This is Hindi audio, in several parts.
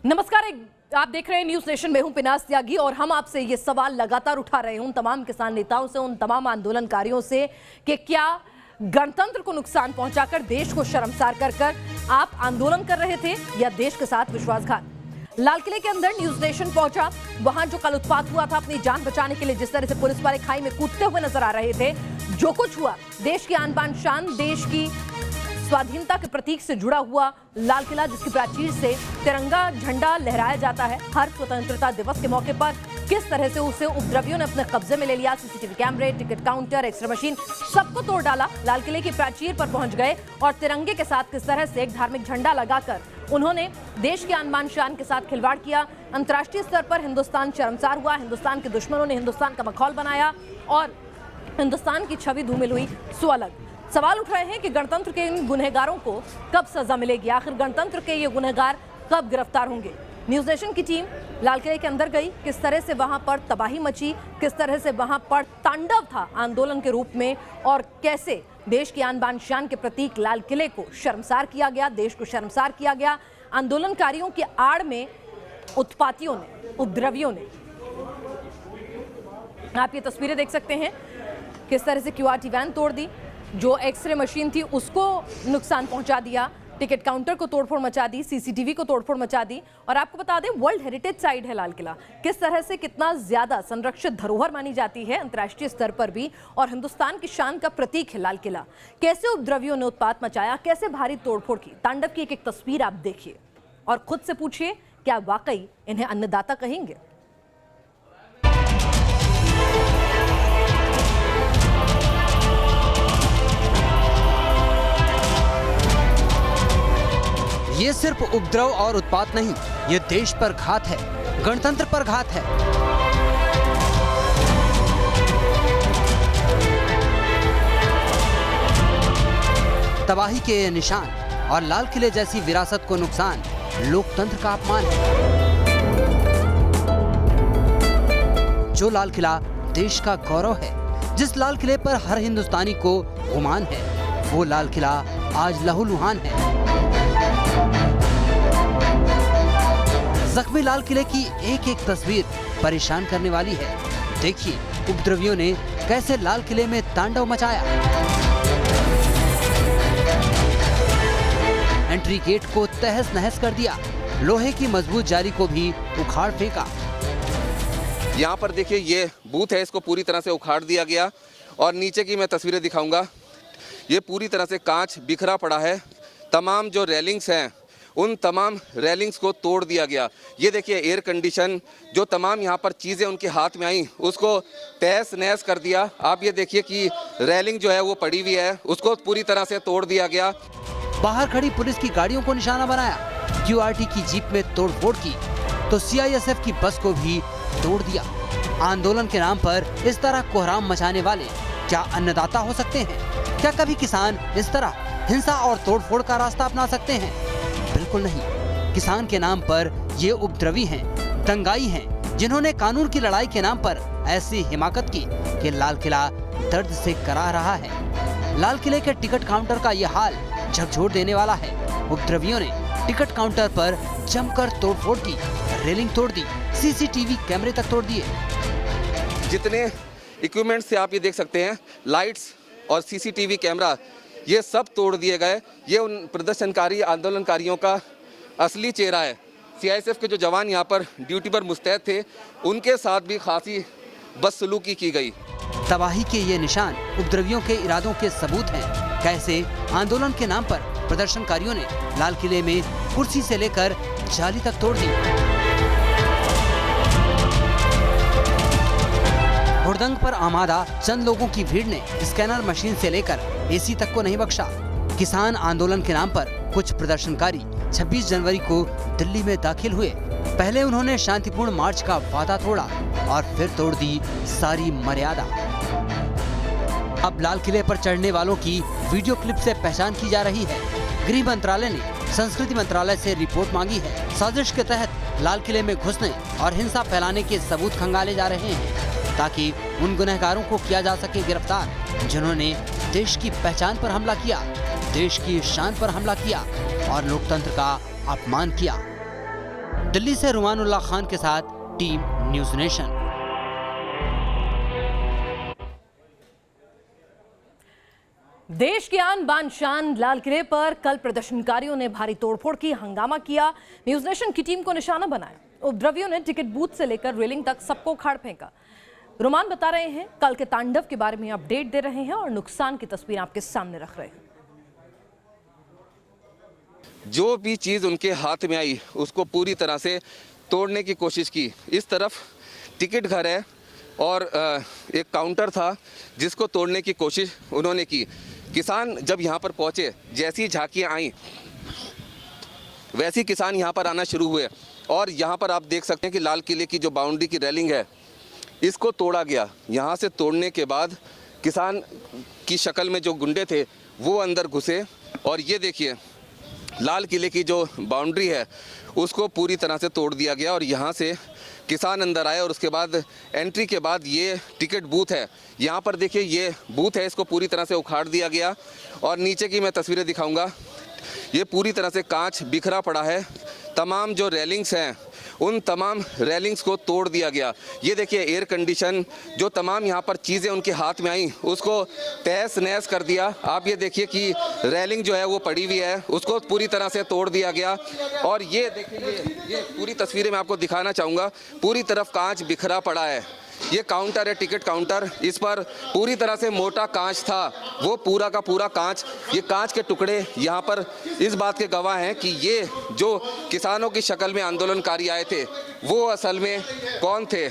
नमस्कार, आप देख रहे हैं न्यूज नेशन। मैं हूं पिनास त्यागी और हम आपसे ये सवाल लगातार उठा रहे हैं उन तमाम किसान नेताओं से, उन तमाम आंदोलनकारियों से कि क्या गणतंत्र को नुकसान पहुंचाकर, देश को शर्मसार कर कर आप आंदोलन कर रहे थे या देश के साथ विश्वासघात। लाल किले के अंदर न्यूज नेशन पहुंचा। वहां जो कल उत्पात हुआ था, अपनी जान बचाने के लिए जिस तरह से पुलिस वाले खाई में कूदते हुए नजर आ रहे थे, जो कुछ हुआ देश की आन बान शान, देश की स्वाधीनता के प्रतीक से जुड़ा हुआ लाल किला, जिसकी प्राचीर से तिरंगा झंडा लहराया जाता है हर स्वतंत्रता दिवस के मौके पर, किस तरह से उसे उपद्रवियों ने अपने कब्जे में ले लिया। सीसीटीवी कैमरे, टिकट काउंटर, एक्सरे मशीन, सबको तोड़ डाला। लाल किले की प्राचीर पर पहुंच गए और तिरंगे के साथ किस तरह से एक धार्मिक झंडा लगाकर उन्होंने देश की आन शान के साथ खिलवाड़ किया। अंतर्राष्ट्रीय स्तर पर हिंदुस्तान शर्मसार हुआ। हिंदुस्तान के दुश्मनों ने हिंदुस्तान का मखौल बनाया और हिंदुस्तान की छवि धूमिल हुई सो अलग। सवाल उठ रहे हैं कि गणतंत्र के इन गुनहगारों को कब सजा मिलेगी, आखिर गणतंत्र के ये गुनहगार कब गिरफ्तार होंगे। न्यूज नेशन की टीम लाल किले के अंदर गई, किस तरह से वहां पर तबाही मची, किस तरह से वहां पर तांडव था आंदोलन के रूप में, और कैसे देश की आन बान शान के प्रतीक लाल किले को शर्मसार किया गया, देश को शर्मसार किया गया। आंदोलनकारियों की आड़ में उत्पातियों ने, उपद्रवियों ने, आप ये तस्वीरें देख सकते हैं किस तरह से क्यूआरटी वैन तोड़ दी, जो एक्सरे मशीन थी उसको नुकसान पहुंचा दिया, टिकट काउंटर को तोड़फोड़ मचा दी, सीसीटीवी को तोड़फोड़ मचा दी। और आपको बता दें, वर्ल्ड हेरिटेज साइट है लाल किला, किस तरह से कितना ज्यादा संरक्षित धरोहर मानी जाती है अंतर्राष्ट्रीय स्तर पर भी, और हिंदुस्तान की शान का प्रतीक है लाल किला। कैसे उपद्रवियों ने उत्पात मचाया, कैसे भारी तोड़फोड़ की, तांडव की एक तस्वीर आप देखिए और खुद से पूछिए, क्या वाकई इन्हें अन्नदाता कहेंगे। ये सिर्फ उपद्रव और उत्पात नहीं, ये देश पर घात है, गणतंत्र पर घात है। तबाही के ये निशान और लाल किले जैसी विरासत को नुकसान लोकतंत्र का अपमान है। जो लाल किला देश का गौरव है, जिस लाल किले पर हर हिंदुस्तानी को गुमान है, वो लाल किला आज लहूलुहान है। जख्मी लाल किले की एक एक तस्वीर परेशान करने वाली है। देखिए उपद्रवियों ने कैसे लाल किले में तांडव मचाया। एंट्री गेट को तहस नहस कर दिया, लोहे की मजबूत जाली को भी उखाड़ फेंका। यहाँ पर देखिए, ये बूथ है, इसको पूरी तरह से उखाड़ दिया गया और नीचे की मैं तस्वीरें दिखाऊंगा। ये पूरी तरह से कांच बिखरा पड़ा है। तमाम जो रेलिंग्स हैं, उन तमाम रेलिंग्स को तोड़ दिया गया। ये देखिए एयर कंडीशन, जो तमाम यहाँ पर चीज़ें उनके हाथ में आई, उसको तहस नहस कर दिया। आप ये देखिए कि रेलिंग जो है वो पड़ी हुई है, उसको पूरी तरह से तोड़ दिया गया। बाहर खड़ी पुलिस की गाड़ियों को निशाना बनाया, क्यूआरटी की जीप में तोड़फोड़ की, तो सीआईएसएफ की बस को भी तोड़ दिया। आंदोलन के नाम पर इस तरह कोहराम मचाने वाले क्या अन्नदाता हो सकते हैं? क्या कभी किसान इस तरह हिंसा और तोड़फोड़ का रास्ता अपना सकते हैं? बिल्कुल नहीं। किसान के नाम पर ये उपद्रवी हैं, दंगाई हैं, जिन्होंने कानून की लड़ाई के नाम पर ऐसी हिमाकत की कि लाल किला दर्द से कराह रहा है। लाल किले के टिकट काउंटर का ये हाल झकझोर देने वाला है। उपद्रवियों ने टिकट काउंटर पर जमकर तोड़फोड़ की, रेलिंग तोड़ दी, सीसीटीवी कैमरे तक तोड़ दिए। जितने इक्विपमेंट से आप ये देख सकते हैं, लाइट्स और सीसीटीवी कैमरा, ये सब तोड़ दिए गए। ये उन प्रदर्शनकारी आंदोलनकारियों का असली चेहरा है। सीआईएसएफ के जो जवान यहाँ पर ड्यूटी पर मुस्तैद थे, उनके साथ भी खासी बदसलूकी की गई। तबाही के ये निशान उपद्रवियों के इरादों के सबूत हैं। कैसे आंदोलन के नाम पर प्रदर्शनकारियों ने लाल किले में कुर्सी से लेकर जाली तक तोड़ दी। हुड़दंग पर आमादा चंद लोगों की भीड़ ने स्कैनर मशीन से लेकर एसी तक को नहीं बख्शा। किसान आंदोलन के नाम पर कुछ प्रदर्शनकारी 26 जनवरी को दिल्ली में दाखिल हुए। पहले उन्होंने शांतिपूर्ण मार्च का वादा तोड़ा और फिर तोड़ दी सारी मर्यादा। अब लाल किले पर चढ़ने वालों की वीडियो क्लिप से पहचान की जा रही है। गृह मंत्रालय ने संस्कृति मंत्रालय से रिपोर्ट मांगी है। साजिश के तहत लाल किले में घुसने और हिंसा फैलाने के सबूत खंगाले जा रहे हैं, ताकि उन गुनहगारों को किया जा सके गिरफ्तार, जिन्होंने देश की पहचान पर हमला किया, देश की शान पर हमला किया और लोकतंत्र का अपमान किया। दिल्ली से रुमानुल्लाह खान के साथ टीम न्यूज़ नेशन। देश की आन बान शान लाल किले पर कल प्रदर्शनकारियों ने भारी तोड़फोड़ की, हंगामा किया, न्यूज़ नेशन की टीम को निशाना बनाया। उपद्रवियों ने टिकट बूथ से लेकर रेलिंग तक सबको उखाड़ फेंका। रुमान बता रहे हैं, कल के तांडव के बारे में अपडेट दे रहे हैं और नुकसान की तस्वीर आपके सामने रख रहे हैं। जो भी चीज़ उनके हाथ में आई उसको पूरी तरह से तोड़ने की कोशिश की। इस तरफ टिकट घर है और एक काउंटर था जिसको तोड़ने की कोशिश उन्होंने की। किसान जब यहाँ पर पहुँचे, जैसी झांकियाँ आई वैसी किसान यहाँ पर आना शुरू हुए और यहाँ पर आप देख सकते हैं कि लाल किले की जो बाउंड्री की रेलिंग है इसको तोड़ा गया। यहाँ से तोड़ने के बाद किसान की शक्ल में जो गुंडे थे वो अंदर घुसे और ये देखिए लाल किले की जो बाउंड्री है उसको पूरी तरह से तोड़ दिया गया और यहाँ से किसान अंदर आए और उसके बाद एंट्री के बाद ये टिकट बूथ है, यहाँ पर देखिए ये बूथ है, इसको पूरी तरह से उखाड़ दिया गया और नीचे की मैं तस्वीरें दिखाऊंगा। ये पूरी तरह से कांच बिखरा पड़ा है, तमाम जो रेलिंग्स हैं उन तमाम रेलिंग्स को तोड़ दिया गया। ये देखिए एयर कंडीशन, जो तमाम यहाँ पर चीज़ें उनके हाथ में आई उसको तहस नहस कर दिया। आप ये देखिए कि रेलिंग जो है वो पड़ी हुई है, उसको पूरी तरह से तोड़ दिया गया। और ये देखिए ये पूरी तस्वीरें मैं आपको दिखाना चाहूँगा। पूरी तरफ कांच बिखरा पड़ा है। ये काउंटर है, टिकट काउंटर, इस पर पूरी तरह से मोटा कांच था, वो पूरा का पूरा कांच, ये कांच के टुकड़े यहाँ पर इस बात के गवाह हैं कि ये जो किसानों की शक्ल में आंदोलनकारी आए थे वो असल में कौन थे।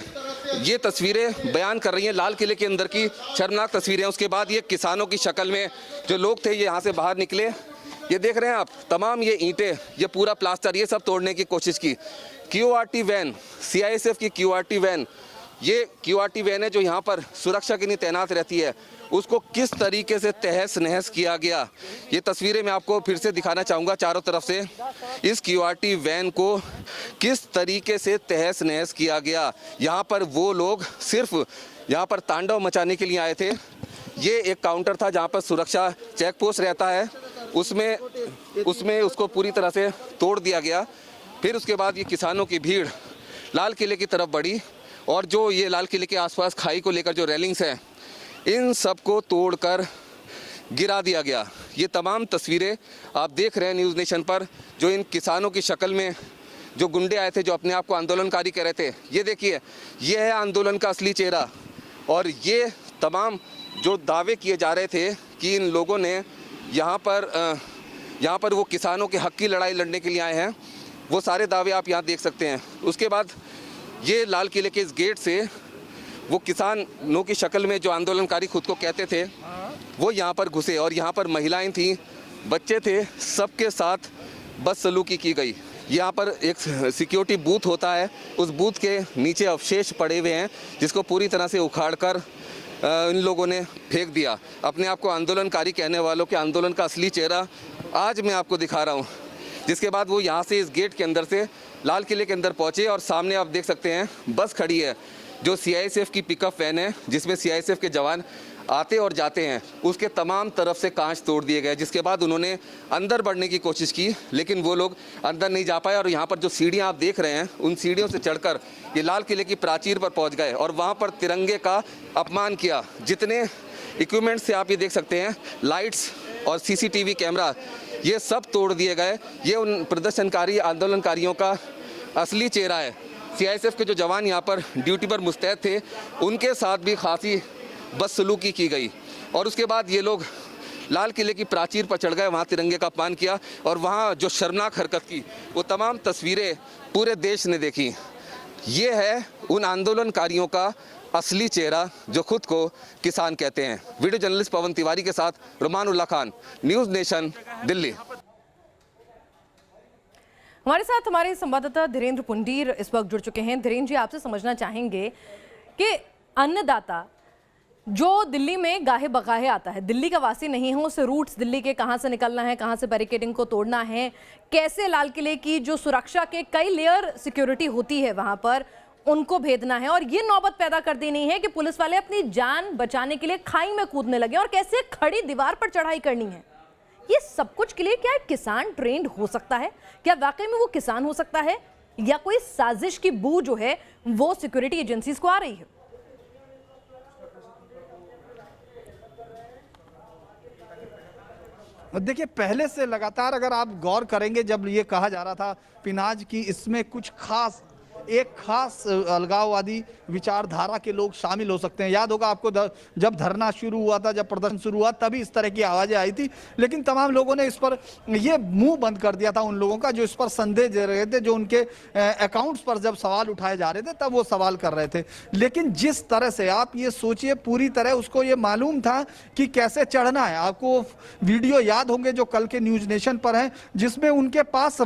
ये तस्वीरें बयान कर रही हैं लाल किले के अंदर की शर्मनाक तस्वीरें। उसके बाद ये किसानों की शक्ल में जो लोग थे ये यहाँ से बाहर निकले। ये देख रहे हैं आप, तमाम ये ईंटें, ये पूरा प्लास्टर, ये सब तोड़ने की कोशिश की। QRT वैन, CISF की QRT वैन, ये QRT वैन है जो यहाँ पर सुरक्षा के लिए तैनात रहती है, उसको किस तरीके से तहस नहस किया गया। ये तस्वीरें मैं आपको फिर से दिखाना चाहूँगा चारों तरफ से। इस QRT वैन को किस तरीके से तहस नहस किया गया। यहाँ पर वो लोग सिर्फ यहाँ पर तांडव मचाने के लिए आए थे। ये एक काउंटर था जहाँ पर सुरक्षा चेक पोस्ट रहता है, उसमें उसको पूरी तरह से तोड़ दिया गया। फिर उसके बाद ये किसानों की भीड़ लाल किले की तरफ बढ़ी और जो ये लाल किले के आसपास खाई को लेकर जो रेलिंग्स हैं इन सब को तोड़कर गिरा दिया गया। ये तमाम तस्वीरें आप देख रहे हैं न्यूज़ नेशन पर, जो इन किसानों की शक्ल में जो गुंडे आए थे, जो अपने आप को आंदोलनकारी कह रहे थे। ये देखिए, ये है आंदोलन का असली चेहरा। और ये तमाम जो दावे किए जा रहे थे कि इन लोगों ने यहाँ पर वो किसानों के हक की लड़ाई लड़ने के लिए आए हैं, वो सारे दावे आप यहाँ देख सकते हैं। उसके बाद ये लाल किले के इस गेट से वो किसानों की शक्ल में जो आंदोलनकारी खुद को कहते थे वो यहाँ पर घुसे और यहाँ पर महिलाएं थीं, बच्चे थे, सबके साथ बदसलूकी की गई। यहाँ पर एक सिक्योरिटी बूथ होता है, उस बूथ के नीचे अवशेष पड़े हुए हैं जिसको पूरी तरह से उखाड़कर इन लोगों ने फेंक दिया। अपने आप को आंदोलनकारी कहने वालों के आंदोलन का असली चेहरा आज मैं आपको दिखा रहा हूँ। जिसके बाद वो यहाँ से इस गेट के अंदर से लाल किले के अंदर पहुँचे और सामने आप देख सकते हैं बस खड़ी है, जो CISF की पिकअप वैन है जिसमें CISF के जवान आते और जाते हैं। उसके तमाम तरफ से कांच तोड़ दिए गए, जिसके बाद उन्होंने अंदर बढ़ने की कोशिश की लेकिन वो लोग अंदर नहीं जा पाए। और यहाँ पर जो सीढ़ियाँ आप देख रहे हैं उन सीढ़ियों से चढ़कर ये लाल किले की प्राचीर पर पहुँच गए और वहाँ पर तिरंगे का अपमान किया। जितने इक्विपमेंट्स से आप ये देख सकते हैं, लाइट्स और CCTV कैमरा, ये सब तोड़ दिए गए। ये उन प्रदर्शनकारी आंदोलनकारियों का असली चेहरा है। CISF के जो जवान यहाँ पर ड्यूटी पर मुस्तैद थे उनके साथ भी खासी बदसलूकी की गई। और उसके बाद ये लोग लाल किले की प्राचीर पर चढ़ गए, वहाँ तिरंगे का अपमान किया और वहाँ जो शर्मनाक हरकत की वो तमाम तस्वीरें पूरे देश ने देखी। ये है उन आंदोलनकारियों का असली चेहरा जो खुद को किसान कहते हैं। वीडियो जर्नलिस्ट पवन तिवारी के साथ रुमानुल्लाह खान, न्यूज़ नेशन, दिल्ली। हमारे साथ हमारे संवाददाता धीरेन्द्र पुंडीर इस वक्त जुड़ चुके हैं। धीरेन्द्र जी, आपसे समझना चाहेंगे कि अन्नदाता जो दिल्ली में गाहे बगाहे आता है, दिल्ली का वासी नहीं हो, उसे रूट्स दिल्ली के कहाँ से निकलना है, कहाँ से बैरिकेडिंग को तोड़ना है, कैसे लाल किले की जो सुरक्षा के कई लेयर सिक्योरिटी होती है वहाँ पर उनको भेदना है, और ये नौबत पैदा कर देनी है कि पुलिस वाले अपनी जान बचाने के लिए खाई में कूदने लगे और कैसे खड़ी दीवार पर चढ़ाई करनी है। ये सब कुछ के लिए क्या एक किसान ट्रेंड हो सकता है? क्या वाकई में वो किसान हो सकता है? या कोई साजिश की बू जो है वो सिक्योरिटी एजेंसीज को आ रही है? देखिए, पहले से लगातार अगर आप गौर करेंगे, जब ये कहा जा रहा था पिनाज की इसमें कुछ खास अलगाववादी विचारधारा के लोग शामिल हो सकते हैं। याद होगा आपको जब धरना शुरू हुआ था, जब प्रदर्शन शुरू हुआ, तभी इस तरह की आवाजें आई थी, लेकिन तमाम लोगों ने इस पर ये मुंह बंद कर दिया था उन लोगों का जो इस पर संदेह दे रहे थे, जो उनके अकाउंट्स पर जब सवाल उठाए जा रहे थे तब वो सवाल कर रहे थे। लेकिन जिस तरह से आप ये सोचिए, पूरी तरह उसको ये मालूम था कि कैसे चढ़ना है। आपको वीडियो याद होंगे जो कल के न्यूज नेशन पर है, जिसमें उनके पास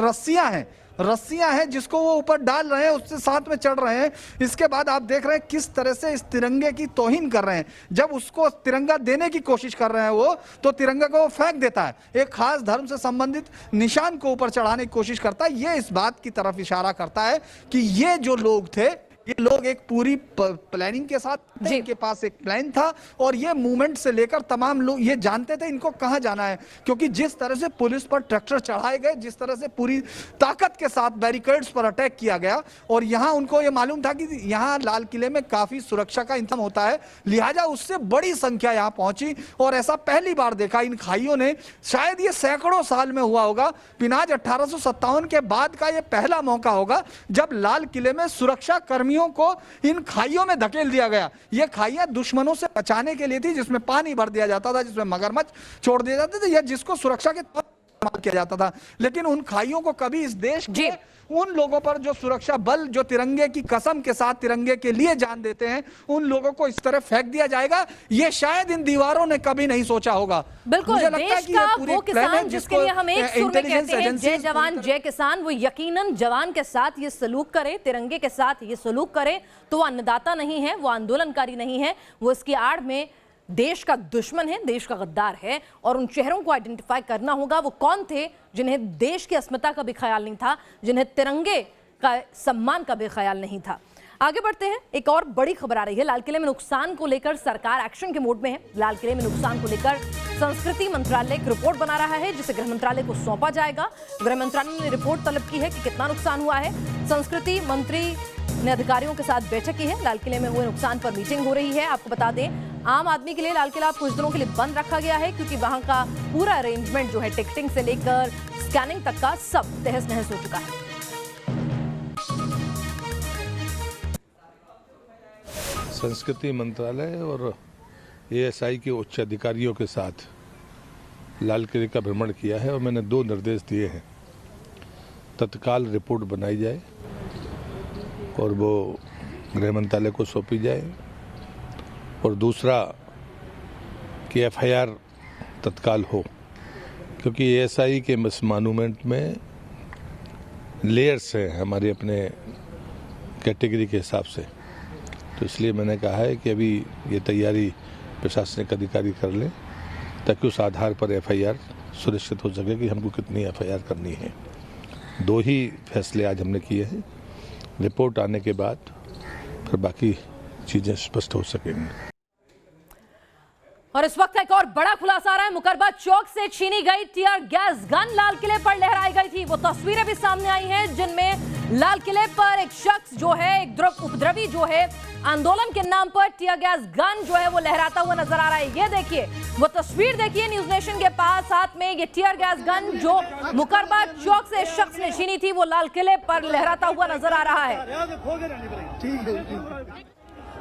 रस्सियां हैं जिसको वो ऊपर डाल रहे हैं, उससे साथ में चढ़ रहे हैं। इसके बाद आप देख रहे हैं किस तरह से इस तिरंगे की तौहीन कर रहे हैं। जब उसको तिरंगा देने की कोशिश कर रहे हैं वो, तो तिरंगा को वो फेंक देता है, एक खास धर्म से संबंधित निशान को ऊपर चढ़ाने की कोशिश करता है। ये इस बात की तरफ इशारा करता है कि ये जो लोग थे, ये लोग एक पूरी प्लानिंग के साथ, इनके पास एक प्लान था और ये मूवमेंट से लेकर तमाम लोग ये जानते थे इनको कहां जाना है, क्योंकि जिस तरह से पुलिस पर ट्रैक्टर चढ़ाए गए, जिस तरह से पूरी ताकत के साथ बैरिकेड्स पर अटैक किया गया, और यहां उनको ये मालूम था कि यहां लाल किले में काफी सुरक्षा का इंतजाम होता है, लिहाजा उससे बड़ी संख्या यहां पहुंची। और ऐसा पहली बार देखा इन खाइयों ने, शायद ये सैकड़ों साल में हुआ होगा। पिनाज 1857 के बाद का ये पहला मौका होगा जब लाल किले में सुरक्षा कर्मियों को इन खाइयों में धकेल दिया गया। ये खाइयां दुश्मनों से बचाने के लिए थी, जिसमें पानी भर दिया जाता था, जिसमें मगरमच्छ छोड़ दिए जाते थे, या जिसको सुरक्षा के तौर पर इस्तेमाल किया जाता था। लेकिन उन खाइयों को कभी इस देश के उन लोगों पर जो सुरक्षा बल, जो तिरंगे की कसम के साथ तिरंगे के लिए जान देते हैं, उन लोगों को इस तरह फेंक दिया जाएगा, ये शायद इन दीवारों ने कभी नहीं सोचा होगा। बिल्कुल, देश का वो किसान जिसके लिए हम एक सुर में कहते हैं जय जवान जय किसान, वो यकीनन जवान के साथ ये सलूक करे, तिरंगे के साथ ये सलूक करे, तो वो अन्नदाता नहीं है, वो आंदोलनकारी नहीं है, वो इसकी आड़ में देश का दुश्मन है, देश का गद्दार है। और उन चेहरों को आइडेंटिफाई करना होगा, वो कौन थे जिन्हें देश की अस्मिता का भी ख्याल नहीं था, जिन्हें तिरंगे का सम्मान का भी ख्याल नहीं था। आगे बढ़ते हैं, एक और बड़ी खबर आ रही है। लाल किले में नुकसान को लेकर सरकार एक्शन के मोड में है। लाल किले में नुकसान को लेकर संस्कृति मंत्रालय एक रिपोर्ट बना रहा है, जिसे गृह मंत्रालय को सौंपा जाएगा। गृह मंत्रालय ने रिपोर्ट तलब की है कि कितना नुकसान हुआ है। संस्कृति मंत्री ने अधिकारियों के साथ बैठक की है। लाल किले में हुए नुकसान पर मीटिंग हो रही है। आपको बता दें, आम आदमी के लिए लाल किला कुछ दिनों के लिए बंद रखा गया है, क्योंकि वहां का पूरा अरेंजमेंट जो है, टिकटिंग से लेकर स्कैनिंग तक का, सब तहस नहस हो चुका है। संस्कृति मंत्रालय और एएसआई के उच्च अधिकारियों के साथ लाल किले का भ्रमण किया है और मैंने 2 निर्देश दिए हैं। तत्काल रिपोर्ट बनाई जाए और वो गृह मंत्रालय को सौंपी जाए, और दूसरा कि एफआईआर तत्काल हो, क्योंकि एएसआई के इस मॉन्यूमेंट में लेयर्स हैं हमारे अपने कैटेगरी के हिसाब से, तो इसलिए मैंने कहा है कि अभी ये तैयारी प्रशासनिक अधिकारी कर लें, ताकि उस आधार पर एफआईआर सुनिश्चित हो सके कि हमको कितनी एफआईआर करनी है। 2 ही फैसले आज हमने किए हैं। रिपोर्ट आने के बाद फिर बाकी चीजें स्पष्ट हो सकेंगी। और इस वक्त एक और बड़ा खुलासा आ रहा है। मुकरबा चौक से छीनी गई टीयर गैस गन लाल किले पर लहराई गई थी। वो तस्वीरें भी सामने आई हैं, जिनमें लाल किले पर एक शख्स जो है, एक उपद्रवी जो है, आंदोलन के नाम पर टीयर गैस गन जो है वो लहराता हुआ नजर आ रहा है। ये देखिए, वो तस्वीर देखिए न्यूज नेशन के पास, साथ में ये टीयर गैस गन जो मुकरबा चौक से शख्स ने छीनी थी, वो लाल किले पर लहराता हुआ नजर आ रहा है।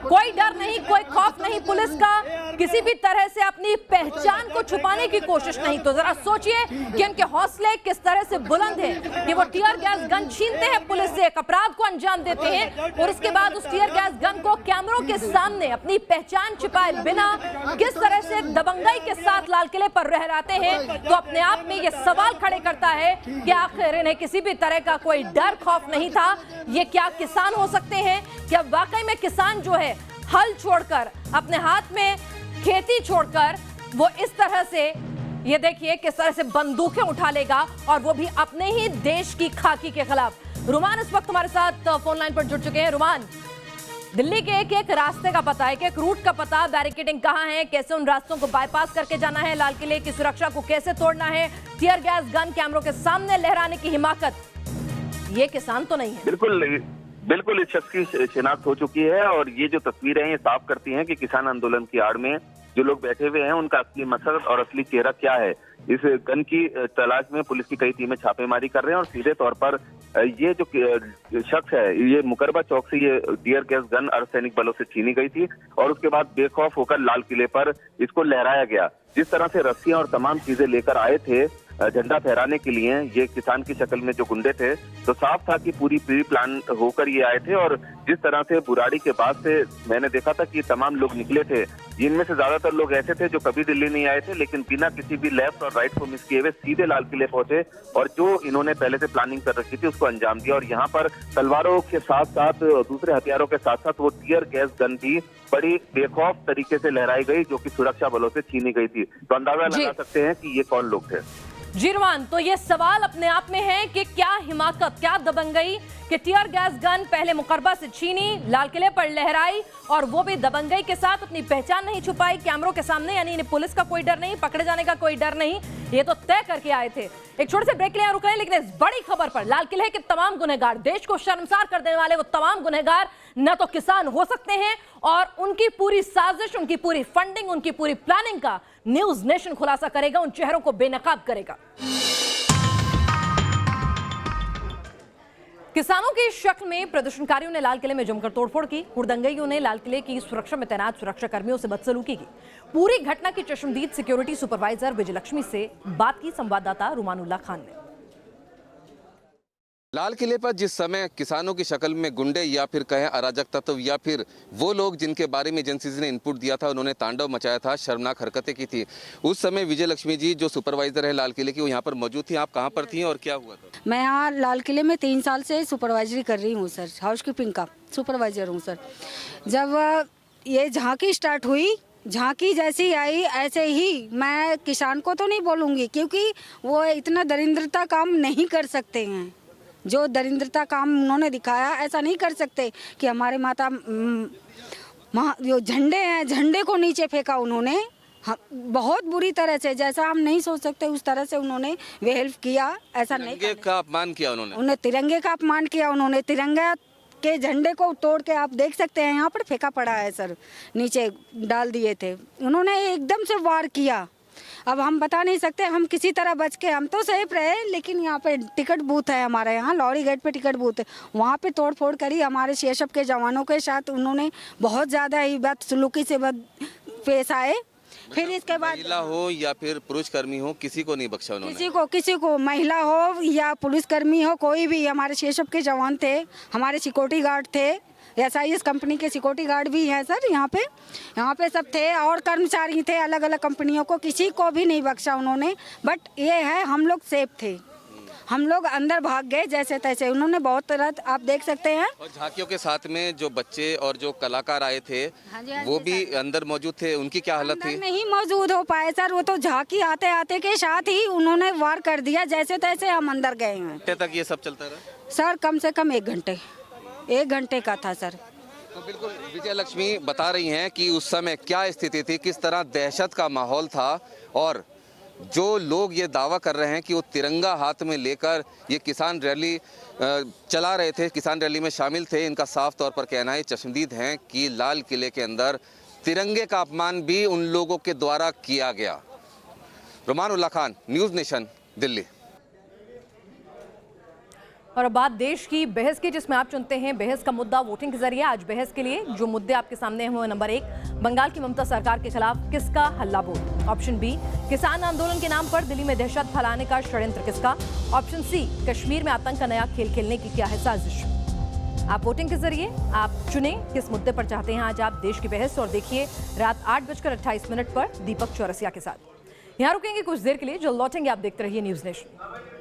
कोई डर नहीं, कोई खौफ नहीं पुलिस का, किसी भी तरह से अपनी पहचान को छुपाने की कोशिश नहीं। तो जरा सोचिए कि उनके हौसले किस तरह से बुलंद हैं कि वो टीयर गैस गन छीनते हैं पुलिस से, एक अपराध को अंजाम देते हैं, और उसके बाद उस टीयर गैस गन को कैमरों के सामने अपनी पहचान छिपाए बिना किस तरह से दबंगई के साथ लाल किले पर लहराते हैं। तो अपने आप में ये सवाल खड़े करता है कि आखिर इन्हें किसी भी तरह का कोई डर खौफ नहीं था। ये क्या किसान हो सकते हैं? क्या वाकई में किसान जो है हल छोड़कर, अपने हाथ में खेती छोड़कर, वो इस तरह से, ये देखिए किस तरह से बंदूकें उठा लेगा, और वो भी अपने ही देश की खाकी के खिलाफ। रुमान इस वक्त हमारे साथ फोन लाइन पर जुड़ चुके हैं। रुमान, दिल्ली के एक एक रास्ते का पता, एक एक रूट का पता, बैरिकेडिंग कहाँ है, कैसे उन रास्तों को बाईपास करके जाना है, लाल किले की सुरक्षा को कैसे तोड़ना है, टीयर गैस गन कैमरों के सामने लहराने की हिमाकत, ये किसान तो नहीं है। बिल्कुल इस शख्स की शिनाख्त हो चुकी है और ये जो तस्वीरें हैं ये साफ करती हैं कि किसान आंदोलन की आड़ में जो लोग बैठे हुए हैं उनका असली मकसद और असली चेहरा क्या है। इस गन की तलाश में पुलिस की कई टीमें छापेमारी कर रहे हैं और सीधे तौर पर ये जो शख्स है ये मुकरबा चौक से ये टीयर गैस गन अर्धसैनिक बलों से छीनी गई थी और उसके बाद बेखौफ होकर लाल किले पर इसको लहराया गया। जिस तरह से रस्सियां और तमाम चीजें लेकर आए थे झंडा फहराने के लिए ये किसान की शक्ल में जो गुंडे थे, तो साफ था कि पूरी प्री प्लान होकर ये आए थे। और जिस तरह से बुराड़ी के बाद से मैंने देखा था कि तमाम लोग निकले थे, इनमें से ज्यादातर लोग ऐसे थे जो कभी दिल्ली नहीं आए थे, लेकिन बिना किसी भी लेफ्ट और राइट को मिस किए हुए सीधे लाल किले पहुंचे और जो इन्होंने पहले से प्लानिंग कर रखी थी उसको अंजाम दिया। और यहाँ पर तलवारों के साथ साथ दूसरे हथियारों के साथ साथ वो टीयर गैस गन भी बड़ी बेखौफ तरीके से लहराई गई जो कि सुरक्षा बलों से छीनी गई थी। तो अंदाजा लगा सकते हैं कि ये कौन लोग थे। जी रुमान, तो ये सवाल अपने आप में है कि क्या हिमाकत, क्या दबंगई कि टीयर गैस गन पहले मुकरबा से छीनी, लाल किले पर लहराई और वो भी दबंगई के साथ, अपनी पहचान नहीं छुपाई कैमरों के सामने, यानी इन्हें पुलिस का कोई डर नहीं, पकड़े जाने का कोई डर नहीं, ये तो तय करके आए थे। एक छोटे से ब्रेक के लिए रुक रहे हैं, लेकिन इस बड़ी खबर पर लाल किले के तमाम गुनहगार, देश को शर्मसार कर देने वाले वो तमाम गुनहगार न तो किसान हो सकते हैं और उनकी पूरी साजिश, उनकी पूरी फंडिंग, उनकी पूरी प्लानिंग का न्यूज नेशन खुलासा करेगा, उन चेहरों को बेनकाब करेगा। किसानों की शक्ल में प्रदर्शनकारियों ने लाल किले में जमकर तोड़फोड़ की, हुड़दंगइयों ने लाल किले की सुरक्षा में तैनात सुरक्षा कर्मियों से बदसलूकी की। पूरी घटना की चश्मदीद सिक्योरिटी सुपरवाइजर विजयलक्ष्मी से बात की संवाददाता रुमानुल्लाह खान ने। लाल किले पर जिस समय किसानों की शक्ल में गुंडे या फिर कहें अराजक तत्व या फिर वो लोग जिनके बारे में एजेंसीज ने इनपुट दिया था, उन्होंने तांडव मचाया था, शर्मनाक हरकतें की थी, उस समय विजय लक्ष्मी जी जो सुपरवाइजर है लाल किले की, वो यहाँ पर मौजूद थी। आप कहाँ पर थी और क्या हुआ था? मैं यहाँ लाल किले में 3 साल से सुपरवाइजरी कर रही हूँ सर, हाउसकीपिंग का सुपरवाइजर हूँ सर। जब ये झांकी स्टार्ट हुई, झांकी जैसी आई ऐसे ही, मैं किसान को तो नहीं बोलूँगी क्योंकि वो इतना दरिंद्रता काम नहीं कर सकते हैं, जो दरिंद्रता काम उन्होंने दिखाया ऐसा नहीं कर सकते कि हमारे माता जो झंडे हैं, झंडे को नीचे फेंका उन्होंने, बहुत बुरी तरह से, जैसा हम नहीं सोच सकते उस तरह से उन्होंने बिहेव किया। ऐसा नहीं, तिरंगे का अपमान किया उन्होंने तिरंगे का अपमान किया उन्होंने। तिरंगा के झंडे को तोड़ के आप देख सकते हैं यहाँ पर फेंका पड़ा है सर, नीचे डाल दिए थे उन्होंने, एकदम से वार किया। अब हम बता नहीं सकते, हम किसी तरह बच के, हम तो सेफ रहे, लेकिन यहाँ पे टिकट बूथ है हमारे यहाँ, लौड़ी गेट पे टिकट बूथ है, वहाँ पे तोड़फोड़ करी हमारे सीएसएफ के जवानों के साथ। उन्होंने बहुत ज़्यादा ही बदसलूकी से पेश आए। फिर इसके बाद महिला हो या फिर पुरुष कर्मी हो, किसी को नहीं बख्शा उन्होंने। किसी को महिला हो या पुलिसकर्मी हो, कोई भी, हमारे सीएसएफ के जवान थे, हमारे सिक्योरिटी गार्ड थे, SIS कंपनी के सिक्योरिटी गार्ड भी हैं सर यहाँ पे सब थे और कर्मचारी थे अलग अलग कंपनियों को, किसी को भी नहीं बख्शा उन्होंने। बट ये है, हम लोग सेफ थे, हम लोग अंदर भाग गए जैसे तैसे। उन्होंने बहुत तरह, आप देख सकते हैं। और झांकियों के साथ में जो बच्चे और जो कलाकार आए थे, हाँ जी, वो भी अंदर मौजूद थे, उनकी क्या हालत थी? नहीं मौजूद हो पाए सर, वो तो झांकी आते आते के साथ ही उन्होंने वार कर दिया, जैसे तैसे हम अंदर गए हैं। घंटे तक ये सब चलता रहा सर? कम से कम 1 घंटे का था सर। तो बिल्कुल विजय लक्ष्मी बता रही हैं कि उस समय क्या स्थिति थी, किस तरह दहशत का माहौल था और जो लोग ये दावा कर रहे हैं कि वो तिरंगा हाथ में लेकर ये किसान रैली चला रहे थे, किसान रैली में शामिल थे, इनका साफ तौर पर कहना है, चश्मदीद हैं कि लाल किले के अंदर तिरंगे का अपमान भी उन लोगों के द्वारा किया गया। रुमानुल्लाह खान, न्यूज़ नेशन, दिल्ली। और अब बात देश की बहस की, जिसमें आप चुनते हैं बहस का मुद्दा वोटिंग के जरिए। आज बहस के लिए जो मुद्दे आपके सामने हैं वो नंबर 1, बंगाल की ममता सरकार के खिलाफ किसका हल्ला बोल। ऑप्शन बी, किसान आंदोलन के नाम पर दिल्ली में दहशत फैलाने का षड्यंत्र किसका। ऑप्शन सी, कश्मीर में आतंक का नया खेल खेलने की क्या है साजिश। आप वोटिंग के जरिए आप चुने किस मुद्दे पर चाहते हैं आज आप देश की बहस। और देखिए रात 8:28 पर दीपक चौरसिया के साथ। यहाँ रुकेंगे कुछ देर के लिए, जो लौटेंगे आप देखते रहिए न्यूज़ नेशन।